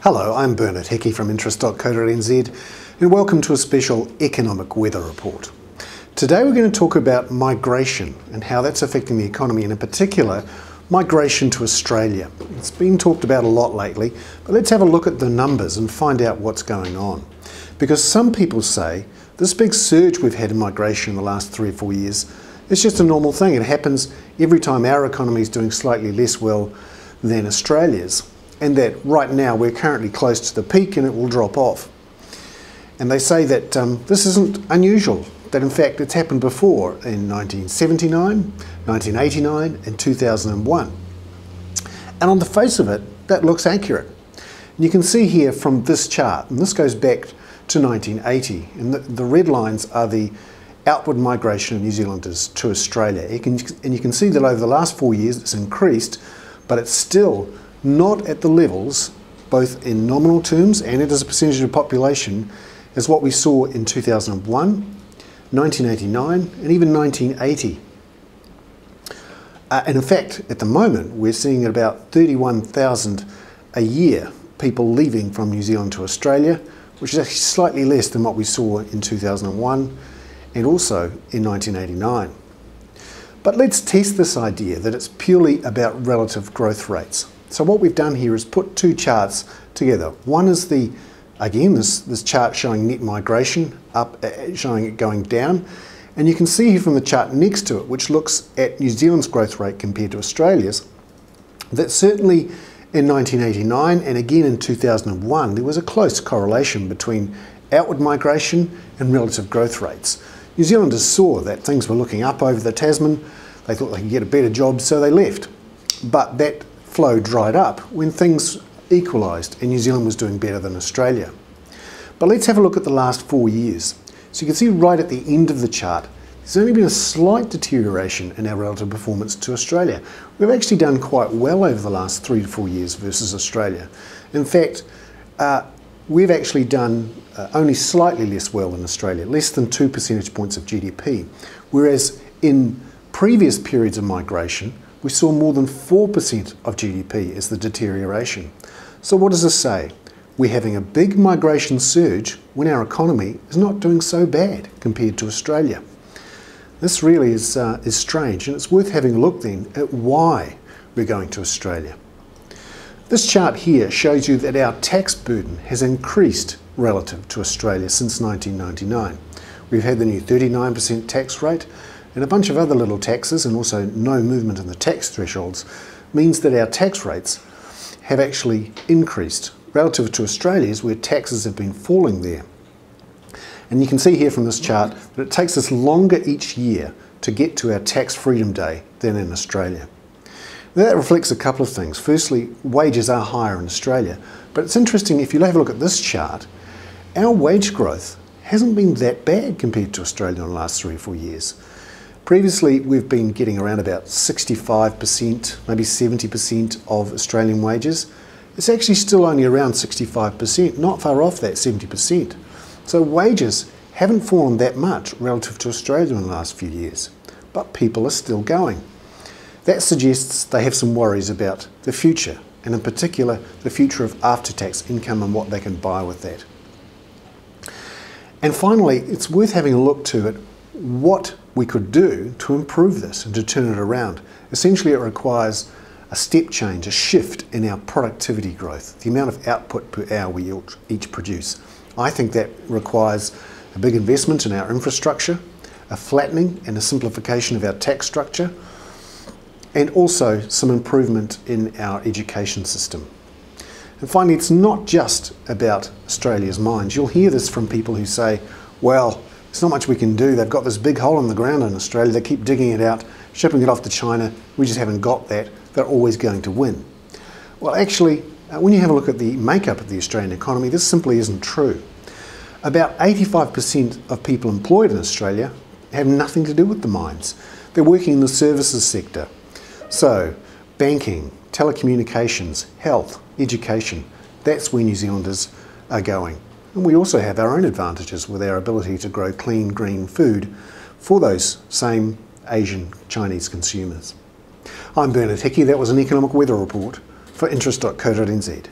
Hello, I'm Bernard Hickey from interest.co.nz and welcome to a special economic weather report. Today we're going to talk about migration and how that's affecting the economy, and in particular migration to Australia. It's been talked about a lot lately, but let's have a look at the numbers and find out what's going on. Because some people say this big surge we've had in migration in the last 3 or 4 years is just a normal thing. It happens every time our economy is doing slightly less well than Australia's, and that right now we're currently close to the peak and it will drop off. And they say that this isn't unusual, that in fact it's happened before in 1979, 1989 and 2001. And on the face of it, that looks accurate. And you can see here from this chart, and this goes back to 1980, and the red lines are the outward migration of New Zealanders to Australia. And you can see that over the last 4 years it's increased, but it's still not at the levels, both in nominal terms and as a percentage of population, as what we saw in 2001, 1989 and even 1980. And in fact, at the moment, we're seeing about 31,000 a year people leaving from New Zealand to Australia, which is actually slightly less than what we saw in 2001 and also in 1989. But let's test this idea that it's purely about relative growth rates. So what we've done here is put two charts together. One is this chart showing net migration, showing it going down. And you can see here from the chart next to it, which looks at New Zealand's growth rate compared to Australia's, that certainly in 1989 and again in 2001, there was a close correlation between outward migration and relative growth rates. New Zealanders saw that things were looking up over the Tasman. They thought they could get a better job, so they left. But that flow dried up when things equalised and New Zealand was doing better than Australia. But let's have a look at the last 4 years. So you can see right at the end of the chart, there's only been a slight deterioration in our relative performance to Australia. We've actually done quite well over the last 3 to 4 years versus Australia. In fact, we've actually done only slightly less well than Australia, less than 2 percentage points of GDP, whereas in previous periods of migration, we saw more than 4% of GDP as the deterioration. So what does this say? We're having a big migration surge when our economy is not doing so bad compared to Australia. This really is strange, and it's worth having a look then at why we're going to Australia. This chart here shows you that our tax burden has increased relative to Australia since 1999. We've had the new 39% tax rate, and a bunch of other little taxes, and also no movement in the tax thresholds, means that our tax rates have actually increased relative to Australia's, where taxes have been falling there. And you can see here from this chart that it takes us longer each year to get to our tax freedom day than in Australia. Now that reflects a couple of things. Firstly, wages are higher in Australia, but it's interesting, if you have a look at this chart, our wage growth hasn't been that bad compared to Australia in the last 3 or 4 years. Previously, we've been getting around about 65%, maybe 70% of Australian wages. It's actually still only around 65%, not far off that 70%. So wages haven't fallen that much relative to Australia in the last few years, but people are still going. That suggests they have some worries about the future, and in particular, the future of after-tax income and what they can buy with that. And finally, it's worth having a look to at what we could do to improve this and to turn it around. Essentially, it requires a step change, a shift in our productivity growth, the amount of output per hour we each produce. I think that requires a big investment in our infrastructure, a flattening and a simplification of our tax structure, and also some improvement in our education system. And finally, it's not just about Australia's mines. You'll hear this from people who say, well, there's not much we can do. They've got this big hole in the ground in Australia. They keep digging it out, shipping it off to China. We just haven't got that. They're always going to win. Well, actually, when you have a look at the makeup of the Australian economy, this simply isn't true. About 85% of people employed in Australia have nothing to do with the mines. They're working in the services sector. So, banking, telecommunications, health, education, that's where New Zealanders are going. And we also have our own advantages with our ability to grow clean, green food for those same Asian Chinese consumers. I'm Bernard Hickey. That was an economic weather report for interest.co.nz.